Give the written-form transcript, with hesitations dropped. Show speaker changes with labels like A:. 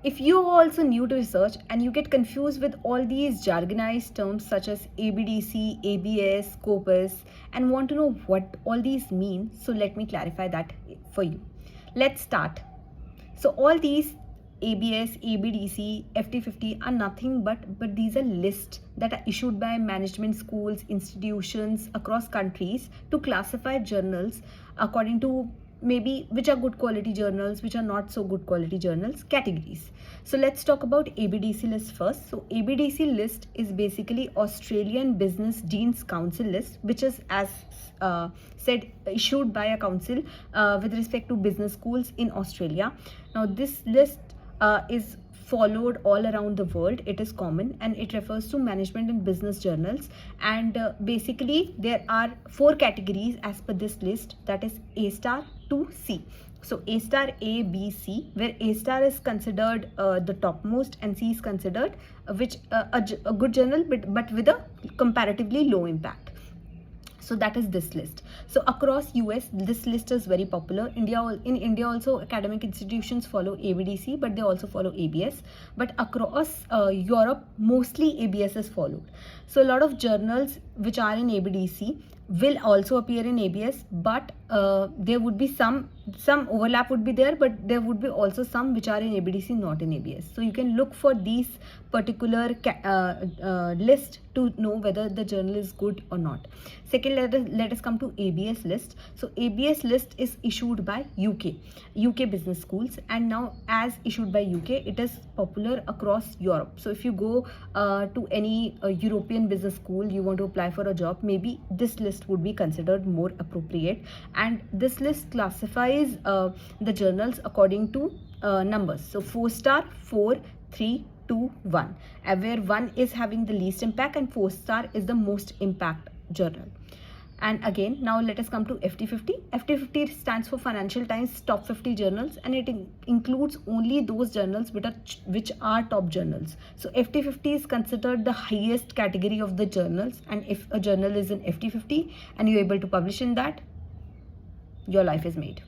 A: If you are also new to research and you get confused with all these jargonized terms such as ABDC, ABS, Scopus, and want to know what all these mean, so let me clarify that for you. Let's start. So all these ABS, ABDC, FT50 are nothing but these are lists that are issued by management schools, institutions across countries to classify journals according to maybe which are good quality journals, which are not so good quality journals, categories. So let's talk about ABDC list first. So ABDC list is basically Australian Business Deans Council list, which is as said issued by a council with respect to business schools in Australia. Now this list is followed all around the world. It is common and it refers to management and business journals, and basically there are 4 categories as per this list, that is A star to C. So A star, A, B, C, where A star is considered the topmost and C is considered a good journal but with a comparatively low impact. So that is this list. So across US this list is very popular. In India also academic institutions follow ABDC, but they also follow ABS. But across Europe mostly ABS is followed. So a lot of journals which are in ABDC will also appear in ABS, but there would be some overlap would be there, but there would be also some which are in ABDC, not in ABS. So you can look for these particular list to know whether the journal is good or not. Second, let us come to ABS list. So ABS list is issued by UK business schools, and now as issued by UK, it is popular across Europe. So if you go to any European business school, you want to apply for a job, maybe this list would be considered more appropriate. And this list classifies the journals according to numbers. So 4 star, 4, 3, 2, 1, where 1 is having the least impact and 4 star is the most impact journal. And again, now let us come to FT50. FT50 stands for Financial Times Top 50 Journals, and it includes only those journals which are top journals. So FT50 is considered the highest category of the journals, and if a journal is in FT50 and you're able to publish in that, your life is made.